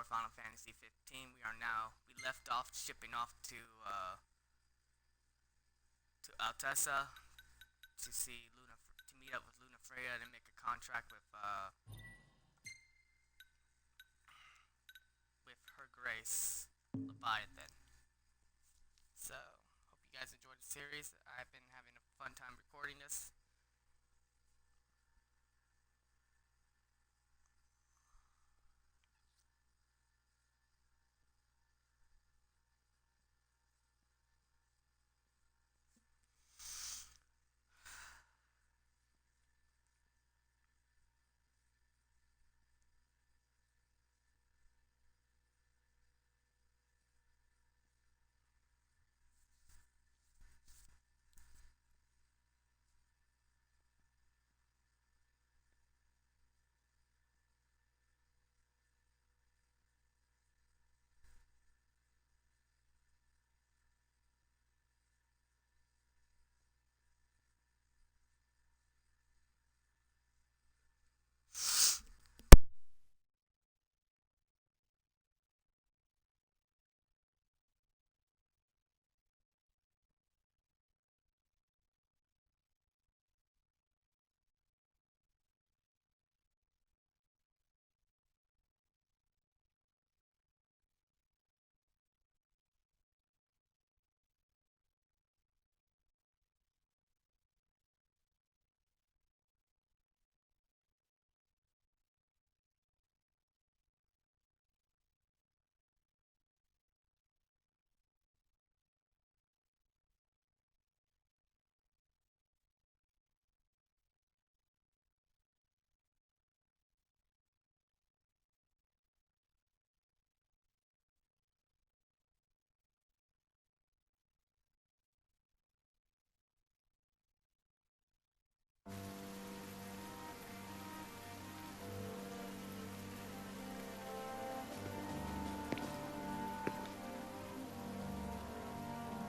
Final Fantasy 15. We left off shipping off to Altessa to see to meet up with Lunafreya and make a contract with Her Grace Leviathan. So, hope you guys enjoyed the series. I've been having a fun time recording this.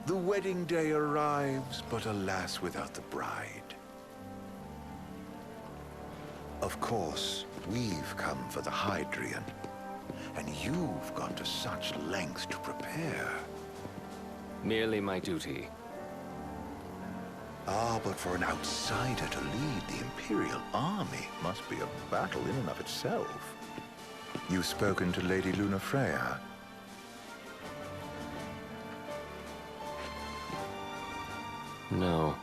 The wedding day arrives, but alas, without the bride. Of course, we've come for the Hydrian, and you've gone to such lengths to prepare. Merely my duty. Ah, but for an outsider to lead the Imperial army must be a battle in and of itself. You've spoken to Lady Lunafreya? No.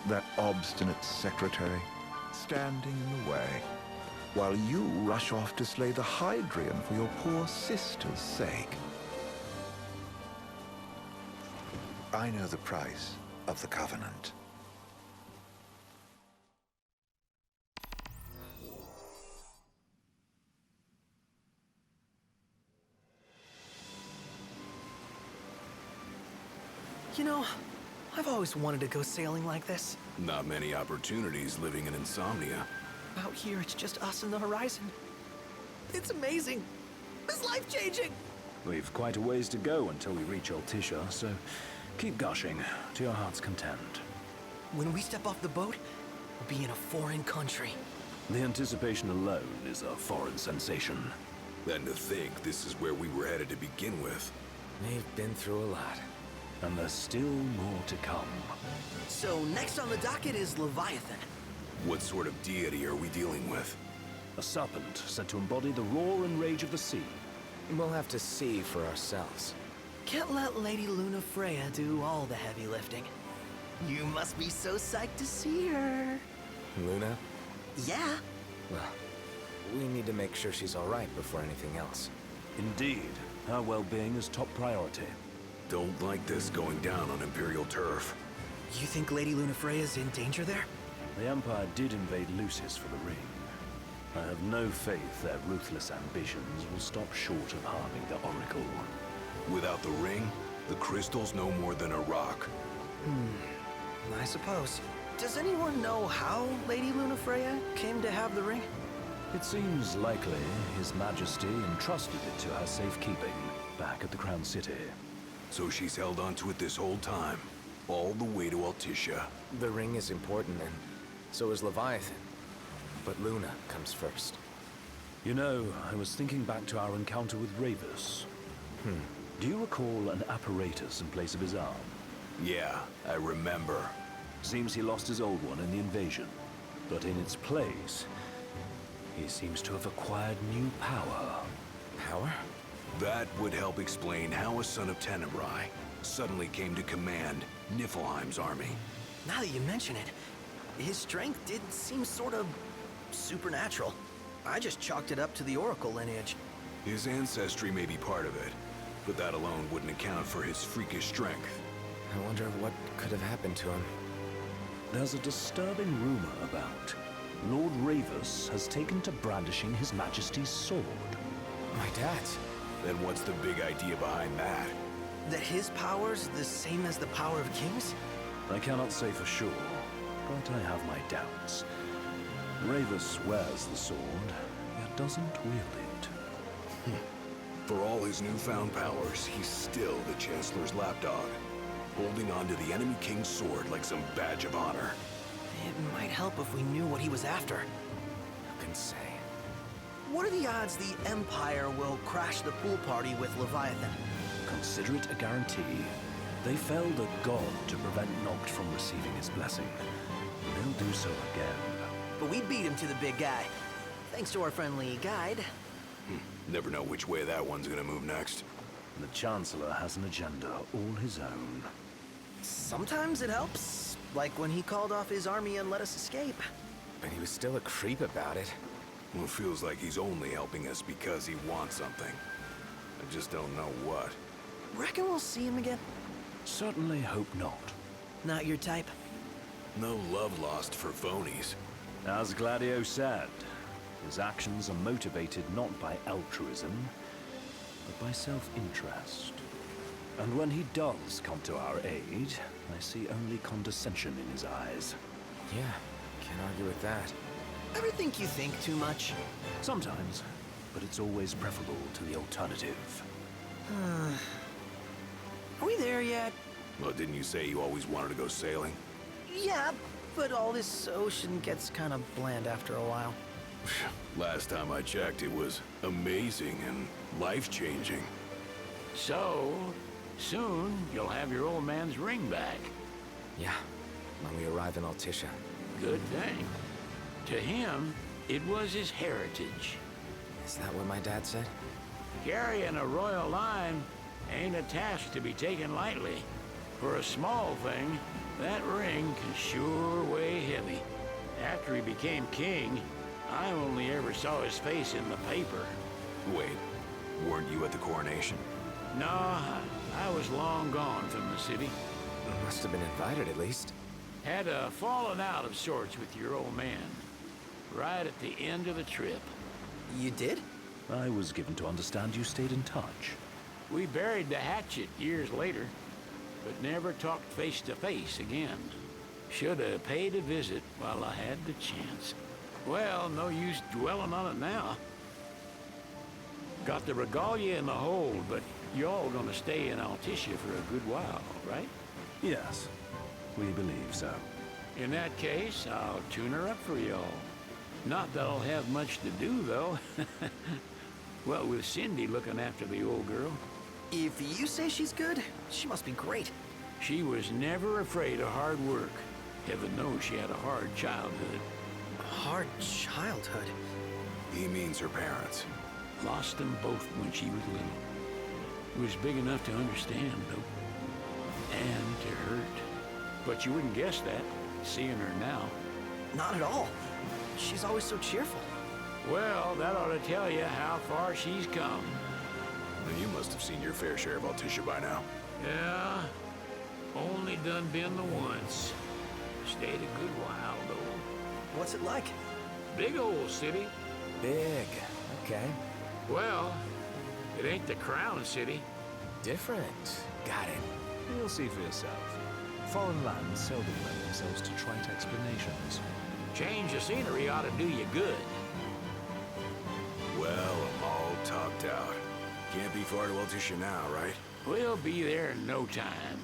That obstinate secretary, standing in the way, while you rush off to slay the Hydrian for your poor sister's sake. I know the price of the Covenant. You know, I've always wanted to go sailing like this. Not many opportunities living in Insomnia. Out here, it's just us and the horizon. It's amazing. It's life-changing. We've quite a ways to go until we reach Altissia, so keep gushing to your heart's content. When we step off the boat, we'll be in a foreign country. The anticipation alone is a foreign sensation. And to think this is where we were headed to begin with. We've been through a lot. And there's still more to come. So next on the docket is Leviathan. What sort of deity are we dealing with? A serpent said to embody the roar and rage of the sea. We'll have to see for ourselves. Can't let Lady Lunafreya do all the heavy lifting. You must be so psyched to see her. Luna? Yeah. Well, we need to make sure she's all right before anything else. Indeed, her well-being is top priority. Don't like this going down on Imperial turf. You think Lady Lunafreya's in danger there? The Empire did invade Lucis for the ring. I have no faith their ruthless ambitions will stop short of harming the Oracle. Without the ring, the crystal's no more than a rock. I suppose. Does anyone know how Lady Lunafreya came to have the ring? It seems likely His Majesty entrusted it to her safekeeping back at the Crown City. So she's held onto it this whole time, all the way to Altissia. The ring is important, and so is Leviathan. But Luna comes first. You know, I was thinking back to our encounter with Ravus. Do you recall an apparatus in place of his arm? Yeah, I remember. Seems he lost his old one in the invasion. But in its place, he seems to have acquired new power. Power? That would help explain how a son of Tenebrae suddenly came to command Niflheim's army. Now that you mention it, his strength did seem sort of supernatural. I just chalked it up to the Oracle lineage. His ancestry may be part of it, but that alone wouldn't account for his freakish strength. I wonder what could have happened to him. There's a disturbing rumor about Lord Ravus has taken to brandishing His Majesty's sword. My dad's. Then what's the big idea behind that? That his power's the same as the power of kings? I cannot say for sure, but I have my doubts. Ravus wears the sword, yet doesn't wield it. For all his newfound powers, he's still the Chancellor's lapdog, holding on to the enemy king's sword like some badge of honor. It might help if we knew what he was after. Who can say? What are the odds the Empire will crash the pool party with Leviathan? Consider it a guarantee. They felled a god to prevent Noct from receiving his blessing. They'll do so again. But we beat him to the big guy. Thanks to our friendly guide. Never know which way that one's gonna move next. The Chancellor has an agenda all his own. Sometimes it helps. Like when he called off his army and let us escape. But he was still a creep about it. Well, it feels like he's only helping us because he wants something. I just don't know what. Reckon we'll see him again? Certainly hope not. Not your type? No love lost for phonies. As Gladio said, his actions are motivated not by altruism, but by self-interest. And when he does come to our aid, I see only condescension in his eyes. Yeah, can't argue with that. Ever think you think too much? Sometimes, but it's always preferable to the alternative. Are we there yet? Well, didn't you say you always wanted to go sailing? Yeah, but all this ocean gets kind of bland after a while. Last time I checked, it was amazing and life-changing. So, soon you'll have your old man's ring back. Yeah, when we arrive in Altissia. Good thing. To him, it was his heritage. Is that what my dad said? Carrying a royal line ain't a task to be taken lightly. For a small thing, that ring can sure weigh heavy. After he became king, I only ever saw his face in the paper. Wait, weren't you at the coronation? No, I was long gone from the city. Must have been invited at least. Had a falling out of sorts with your old man. Right at the end of the trip. You did? I was given to understand you stayed in touch. We buried the hatchet years later, but never talked face to face again. Should have paid a visit while I had the chance. Well, no use dwelling on it now. Got the regalia in the hold, but y'all gonna stay in Altissia for a good while, right? Yes, we believe so. In that case, I'll tune her up for y'all. Not that I'll have much to do, though. Well, with Cindy looking after the old girl. If you say she's good, she must be great. She was never afraid of hard work. Heaven knows she had a hard childhood. Hard childhood. He means her parents. Lost them both when she was little. Was big enough to understand, though. And to hurt. But you wouldn't guess that, seeing her now. Not at all. She's always so cheerful. Well, that ought to tell you how far she's come. Then you must have seen your fair share of Altissia by now. Yeah, only done been the once. Stayed a good while, though. What's it like? Big old city. Big. Okay. Well, it ain't the crown city. Different. Got it. You'll see for yourself. Foreign lands seldom lend themselves to trite explanations. Change of scenery ought to do you good. Well, I'm all topped out. Can't be far to Altissia now, right? We'll be there in no time.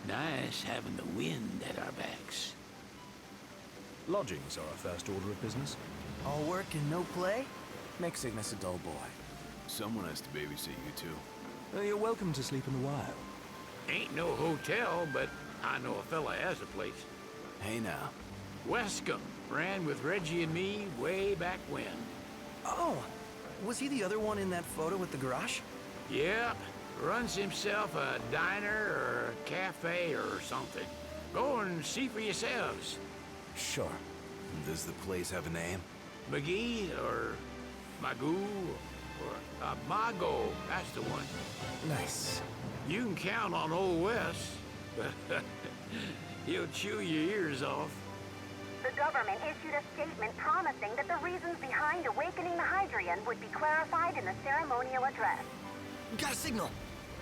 Nice having the wind at our backs. Lodgings are our first order of business. All work and no play? Makes Ignis a dull boy. Someone has to babysit you two. You're welcome to sleep in the wild. Ain't no hotel, but I know a fella has a place. Hey now. Wescombe ran with Reggie and me way back when. Oh, was he the other one in that photo with the garage? Yep, runs himself a diner or a cafe or something. Go and see for yourselves. Sure. Does the place have a name? McGee or Magoo or Mago, that's the one. Nice. You can count on Old Wes. He'll chew your ears off. The government issued a statement promising that the reasons behind awakening the Hydrian would be clarified in the ceremonial address. Got a signal.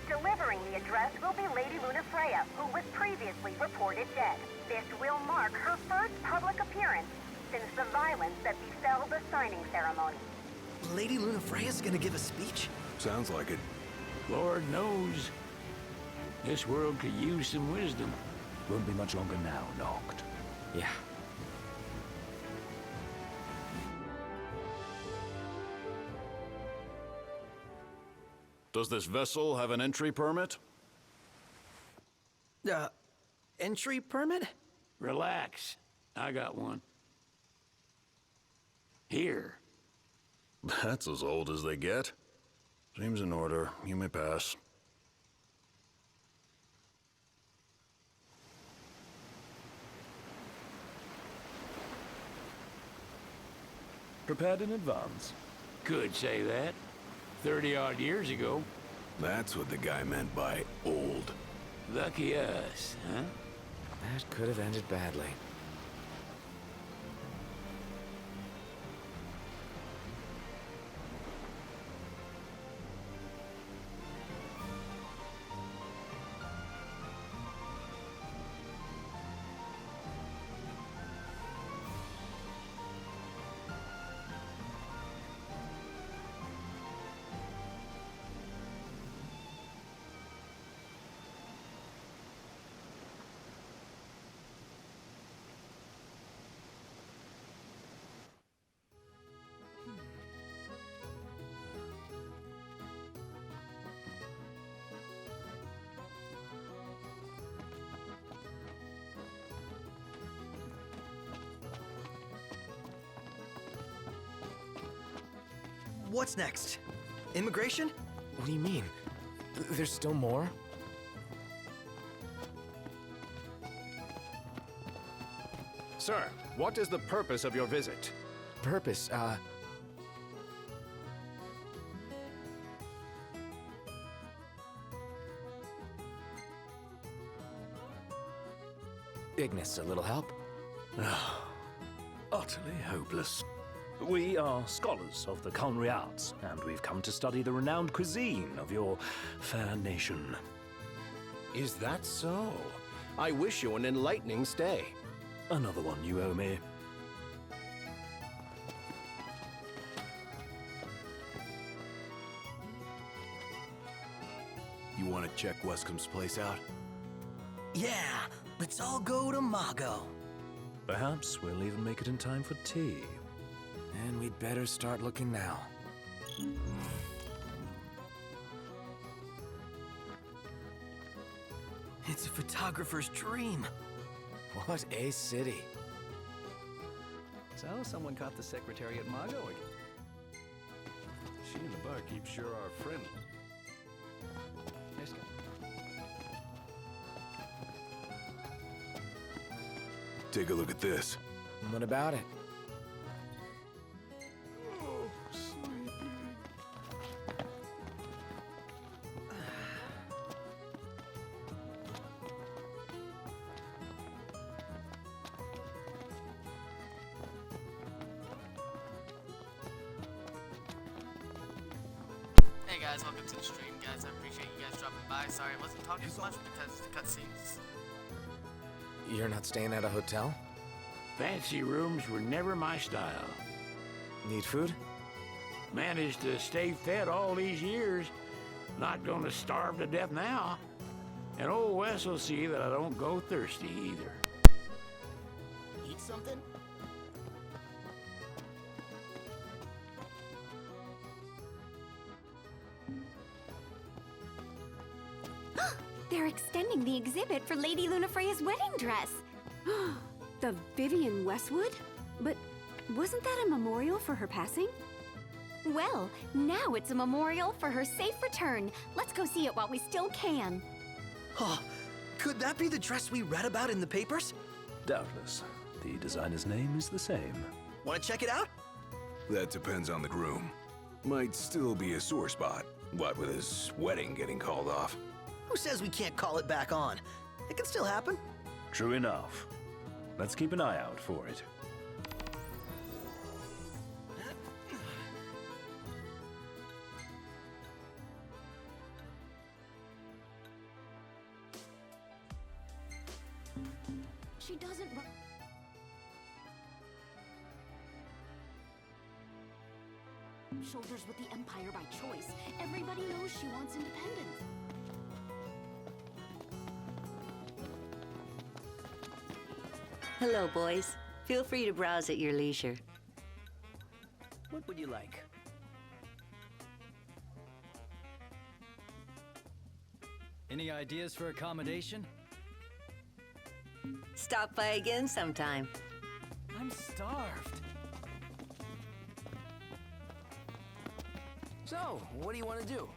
Delivering the address will be Lady Lunafreya, who was previously reported dead. This will mark her first public appearance since the violence that befell the signing ceremony. Lady Lunafreya's gonna give a speech? Sounds like it. Lord knows, this world could use some wisdom. Won't be much longer now, Noct. Yeah. Does this vessel have an entry permit? Entry permit? Relax, I got one. Here. That's as old as they get. Seems in order. You may pass. Prepared in advance. Could say that. 30-odd years ago. That's what the guy meant by old. Lucky us, huh? That could have ended badly. What's next? Immigration? What do you mean? There's still more? Sir, what is the purpose of your visit? Purpose, Ignis, a little help? Utterly hopeless. We are scholars of the culinary arts, and we've come to study the renowned cuisine of your fair nation. Is that so? I wish you an enlightening stay. Another one you owe me. You want to check Wescombe's place out? Yeah, let's all go to Mago. Perhaps we'll even make it in time for tea. And we'd better start looking now. It's a photographer's dream. What a city. So, someone caught the secretary at Mago again. She and the barkeep sure are friendly. Yes, sir. Take a look at this. What about it? Hey guys, welcome to the stream, guys. I appreciate you guys dropping by. Sorry I wasn't talking as much because of the cutscenes. You're not staying at a hotel? Fancy rooms were never my style. Need food? Managed to stay fed all these years. Not gonna starve to death now. And old Wes will see that I don't go thirsty either. Eat something? They're extending the exhibit for Lady Lunafreya's wedding dress. The Vivian Westwood? But wasn't that a memorial for her passing? Well, now it's a memorial for her safe return. Let's go see it while we still can. Oh, could that be the dress we read about in the papers? Doubtless. The designer's name is the same. Want to check it out? That depends on the groom. Might still be a sore spot. What with his wedding getting called off? Who says we can't call it back on? It can still happen. True enough. Let's keep an eye out for it. She doesn't shoulders with the Empire by choice. Everybody knows she wants independence. Hello, boys. Feel free to browse at your leisure. What would you like? Any ideas for accommodation? Stop by again sometime. I'm starved. So, what do you want to do?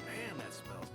Man, that smells.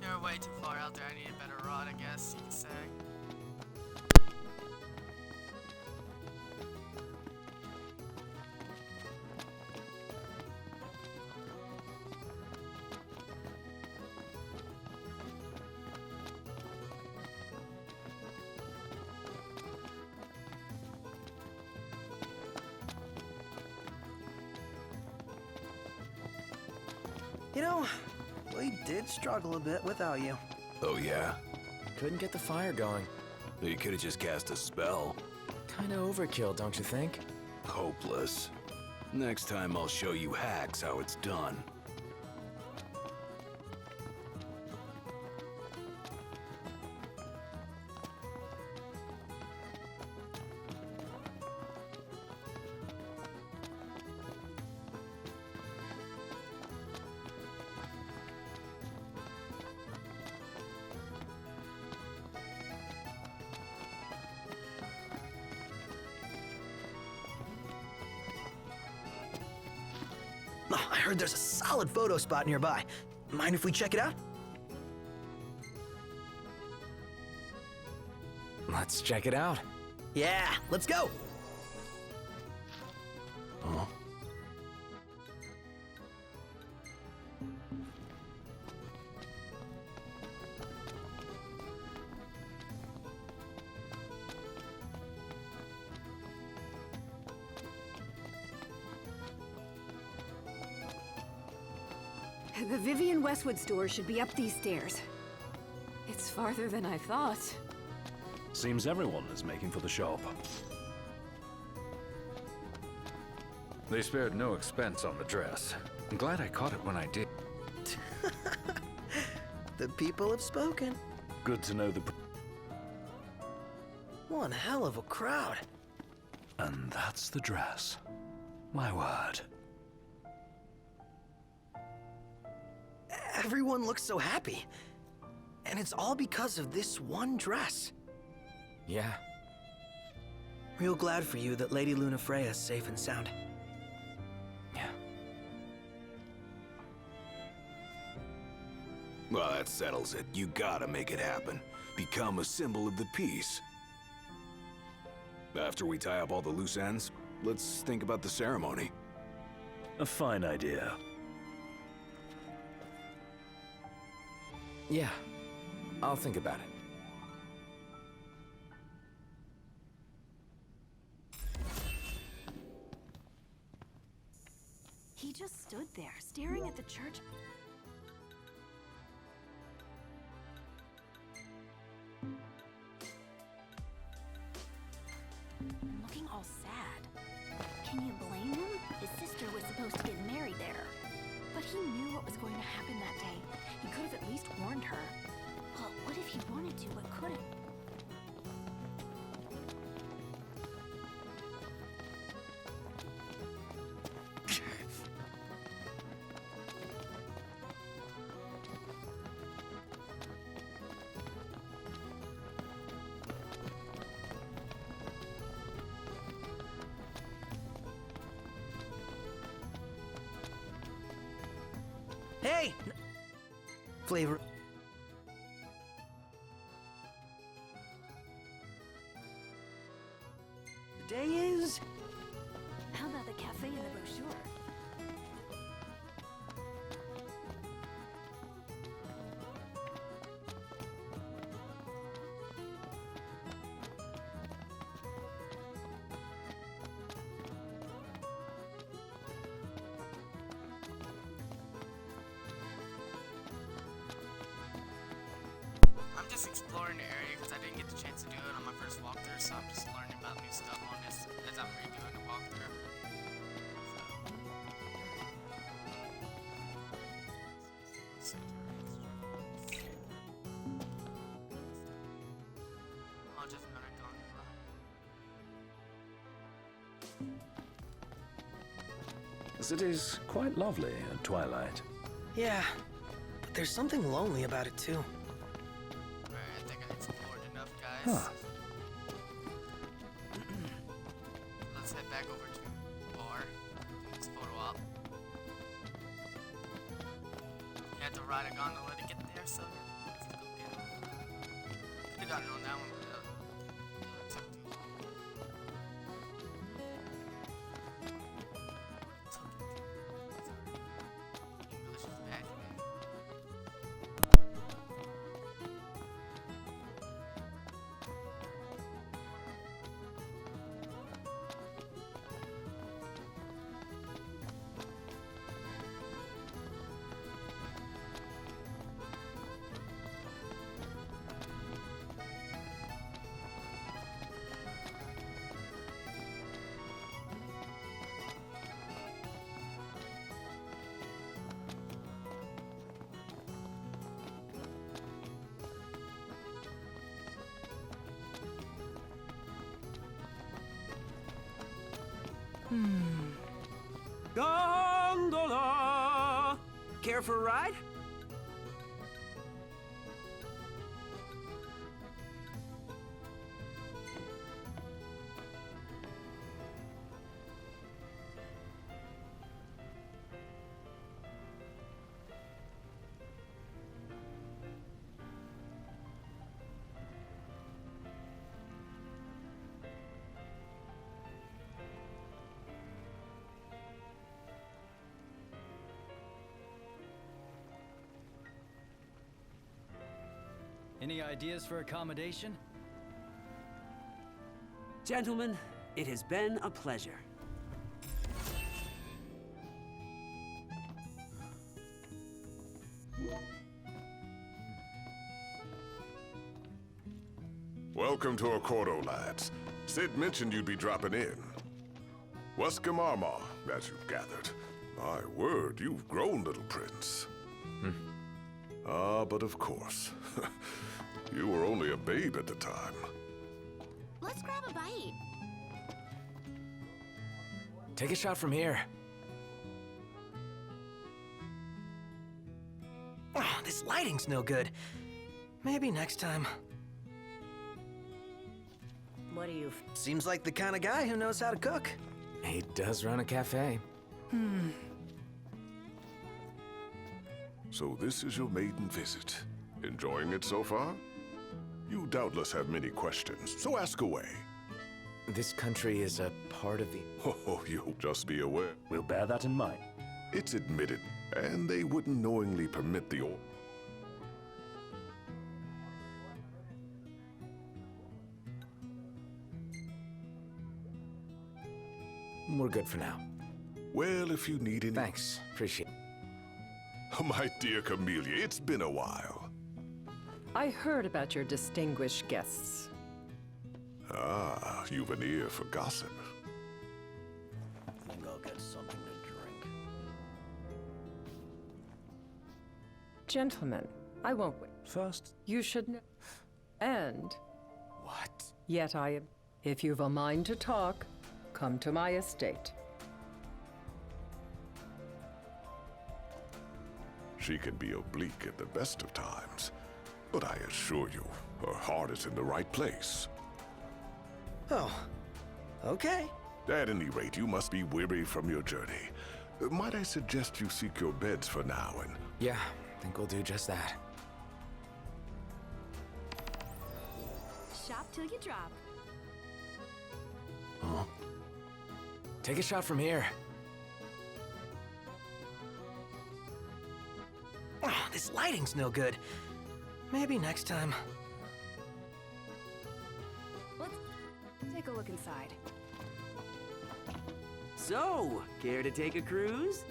You're way too far out there. I need a better rod, I guess you could say. You know, we did struggle a bit without you. Oh, yeah? Couldn't get the fire going. You could have just cast a spell. Kinda overkill, don't you think? Hopeless. Next time I'll show you hacks how it's done. Oh, I heard there's a solid photo spot nearby. Mind if we check it out? Let's check it out. Yeah, let's go! Huh? The Vivian Westwood store should be up these stairs. It's farther than I thought. Seems everyone is making for the shop. They spared no expense on the dress. I'm glad I caught it when I did. The people have spoken. Good to know the... One hell of a crowd. And that's the dress. My word. Everyone looks so happy. And it's all because of this one dress. Yeah. Real glad for you that Lady Lunafreya's safe and sound. Yeah. Well, that settles it. You gotta make it happen. Become a symbol of the peace. After we tie up all the loose ends, let's think about the ceremony. A fine idea. Yeah. I'll think about it. He just stood there, staring at the church. Looking all sad. Can you blame him? His sister was supposed to get married there. But he knew what was going to happen that day. He could have at least warned her. Well, what if he wanted to, but couldn't? Hey! Flavor. The day is... How about the cafe in the brochure? I'm just exploring the area because I didn't get the chance to do it on my first walkthrough, so I'm just learning about new stuff on this as I'm redoing the walkthrough. So. I'll just let it go. The city's quite lovely at twilight. Yeah, but there's something lonely about it too. I think I explored enough, guys. Huh. Let's head back over to the bar. Do this photo op. You had to ride a gondola to get there, so let's go get it. Could have gotten on that one, but it took too long. English is bad, man. Gondola! Care for a ride? Any ideas for accommodation? Gentlemen, it has been a pleasure. Welcome to Accordo, lads. Sid mentioned you'd be dropping in. Wesker Marmar, as you've gathered. My word, you've grown, little prince. But of course. You were only a babe at the time. Let's grab a bite. Take a shot from here. Oh, this lighting's no good. Maybe next time. What do you... Seems like the kind of guy who knows how to cook. He does run a cafe. So this is your maiden visit. Enjoying it so far? You doubtless have many questions, so ask away. This country is a part of the... Oh, you'll just be aware. We'll bear that in mind. It's admitted, and they wouldn't knowingly permit the old... We're good for now. Well, if you need any... Thanks. Appreciate it. My dear Camellia, it's been a while. I heard about your distinguished guests. Ah, you've an ear for gossip. Think I'll get something to drink. Gentlemen, I won't wait. First, You should know. And... What? Yet I am... If you've a mind to talk, come to my estate. She can be oblique at the best of times, but I assure you, her heart is in the right place. Oh, okay. At any rate, you must be weary from your journey. Might I suggest you seek your beds for now and... Yeah, I think we'll do just that. Shop till you drop. Huh? Take a shot from here. Oh, this lighting's no good. Maybe next time. Let's take a look inside. So, care to take a cruise?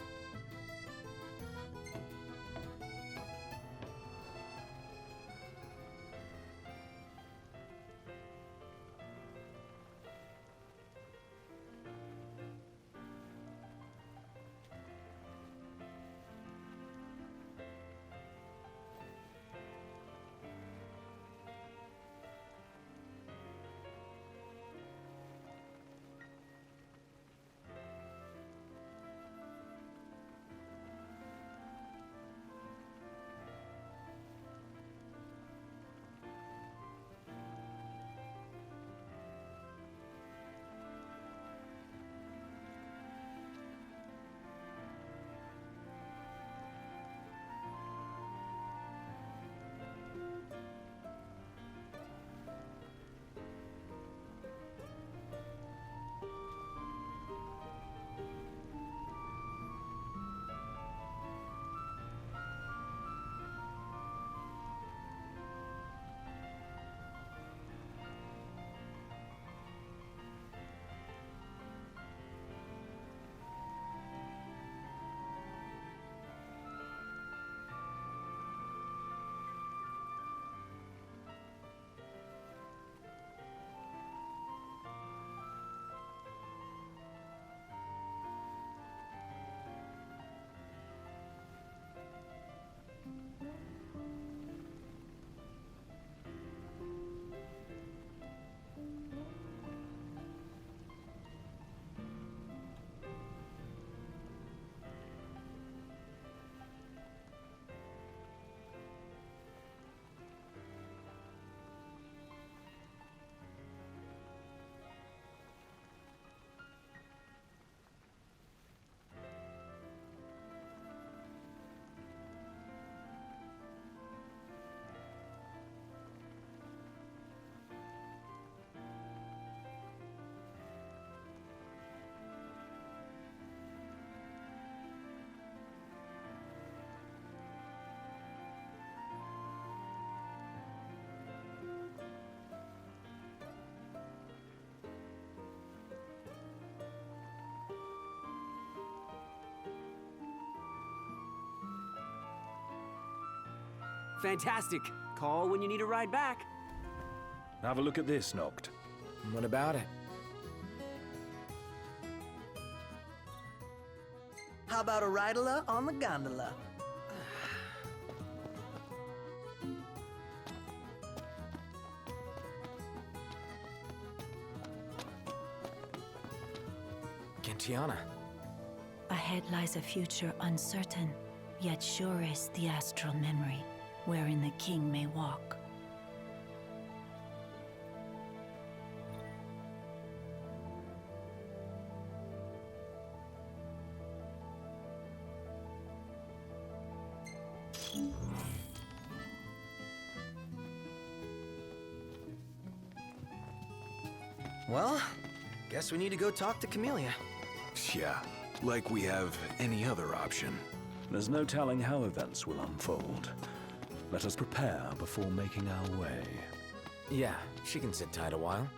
Fantastic. Call when you need a ride back. Have a look at this, Noct. What about it? How about a ridola on the gondola? Gentiana. Ahead lies a future uncertain, yet sure is the astral memory, wherein the king may walk. Well, guess we need to go talk to Camellia. Yeah, like we have any other option. There's no telling how events will unfold. Let us prepare before making our way. Yeah, she can sit tight a while.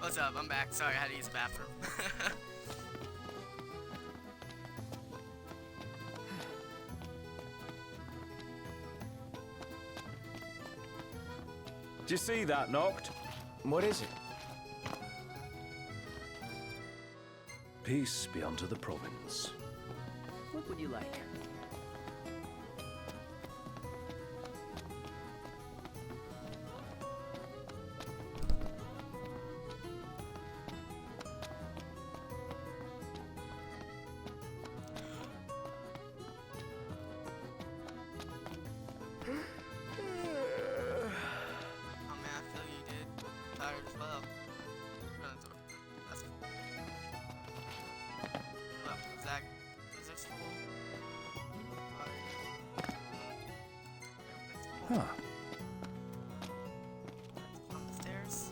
What's up? I'm back. Sorry, I had to use the bathroom. Did you see that, Noct? What is it? Peace be unto the province. What would you like? Oh man, I feel you, dude. I'm tired as well. That's cool. Zach, is this full? Huh. On the stairs.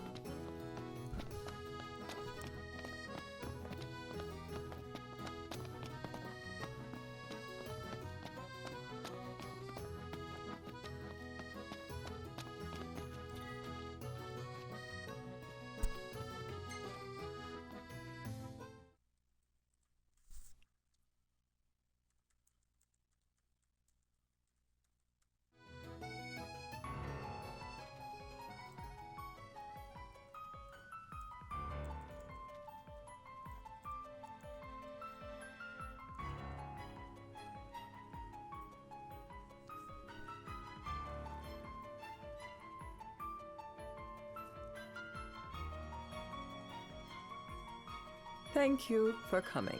Thank you for coming.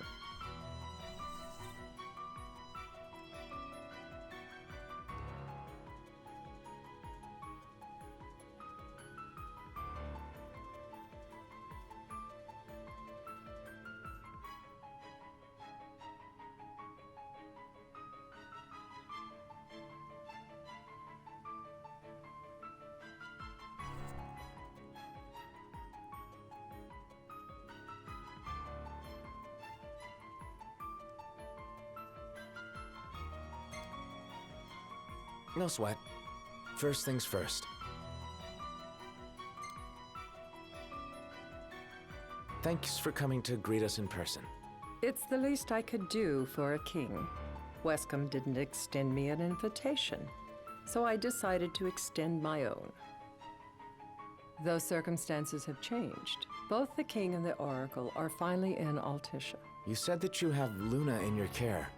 No sweat. First things first. Thanks for coming to greet us in person. It's the least I could do for a king. Wescom didn't extend me an invitation, so I decided to extend my own. Though circumstances have changed, both the king and the oracle are finally in Altissia. You said that you have Luna in your care.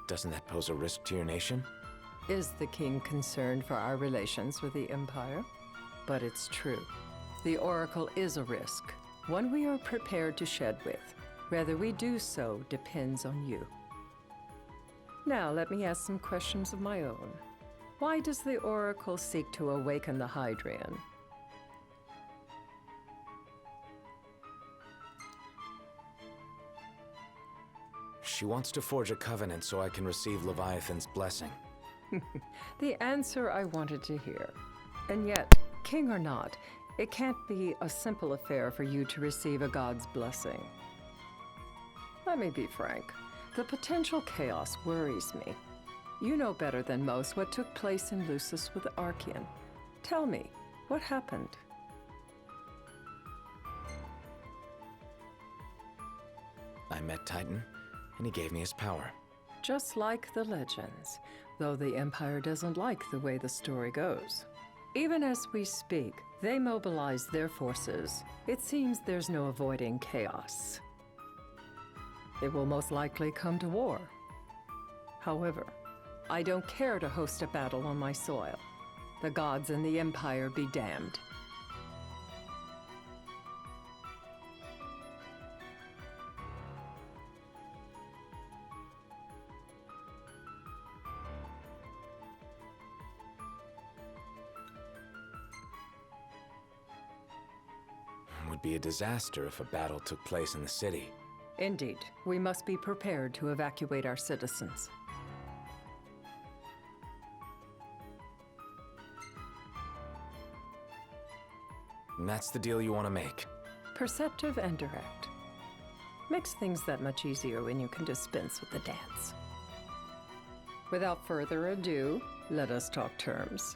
Doesn't that pose a risk to your nation? Is the king concerned for our relations with the Empire? But it's true. The oracle is a risk, one we are prepared to shed with. Whether we do so depends on you. Now let me ask some questions of my own. Why does the oracle seek to awaken the Hydrian? She wants to forge a covenant so I can receive Leviathan's blessing. The answer I wanted to hear. And yet, king or not, it can't be a simple affair for you to receive a god's blessing. Let me be frank. The potential chaos worries me. You know better than most what took place in Lucis with Archean. Tell me, what happened? I met Titan, and he gave me his power. Just like the legends, though the Empire doesn't like the way the story goes. Even as we speak, they mobilize their forces. It seems there's no avoiding chaos. It will most likely come to war. However, I don't care to host a battle on my soil. The gods and the Empire be damned. It would be a disaster if a battle took place in the city. Indeed, we must be prepared to evacuate our citizens. And that's the deal you want to make. Perceptive and direct. Makes things that much easier when you can dispense with the dance. Without further ado, Let us talk terms.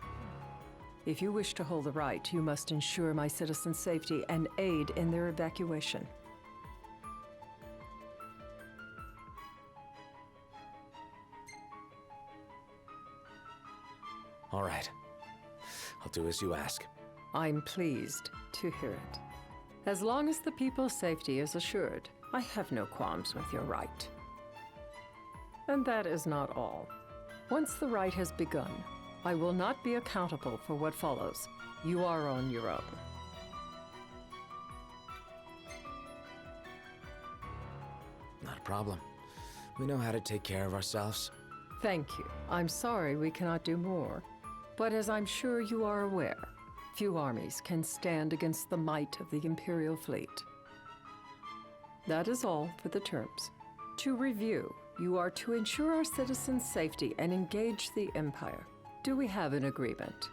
If you wish to hold the right, you must ensure my citizens' safety and aid in their evacuation. All right. I'll do as you ask. I'm pleased to hear it. As long as the people's safety is assured, I have no qualms with your right. And that is not all. Once the rite has begun, I will not be accountable for what follows. You are on your own. Not a problem. We know how to take care of ourselves. Thank you. I'm sorry we cannot do more. But as I'm sure you are aware, few armies can stand against the might of the Imperial fleet. That is all for the terms. To review, you are to ensure our citizens' safety and engage the Empire. Do we have an agreement?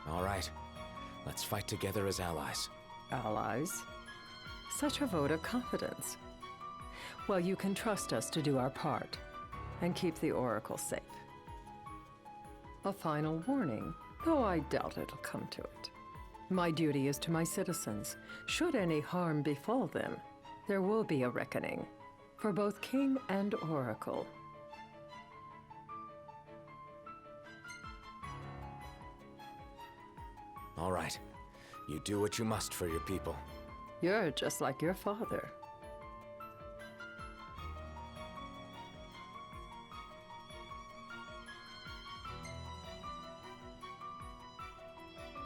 All right. Let's fight together as allies. Allies? Such a vote of confidence. Well, you can trust us to do our part and keep the Oracle safe. A final warning, though I doubt it'll come to it. My duty is to my citizens. Should any harm befall them, there will be a reckoning for both King and Oracle. All right. You do what you must for your people. You're just like your father.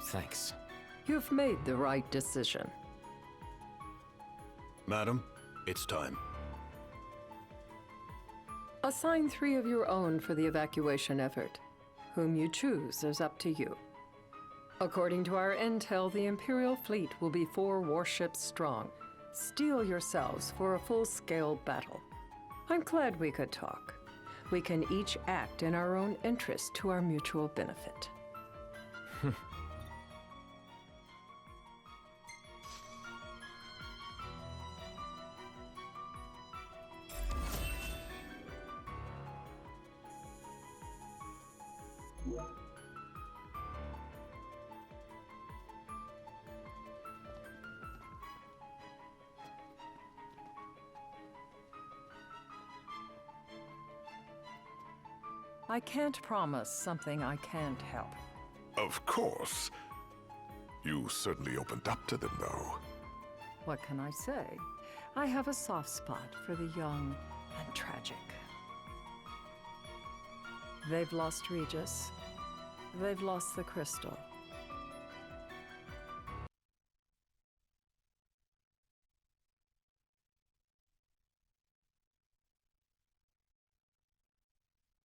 Thanks. You've made the right decision. Madam, it's time. Assign 3 of your own for the evacuation effort. Whom you choose is up to you. According to our intel, the Imperial fleet will be 4 warships strong. Steel yourselves for a full-scale battle. I'm glad we could talk. We can each act in our own interest to our mutual benefit. I can't promise something I can't help. Of course. You certainly opened up to them, though. What can I say? I have a soft spot for the young and tragic. They've lost Regis. They've lost the crystal.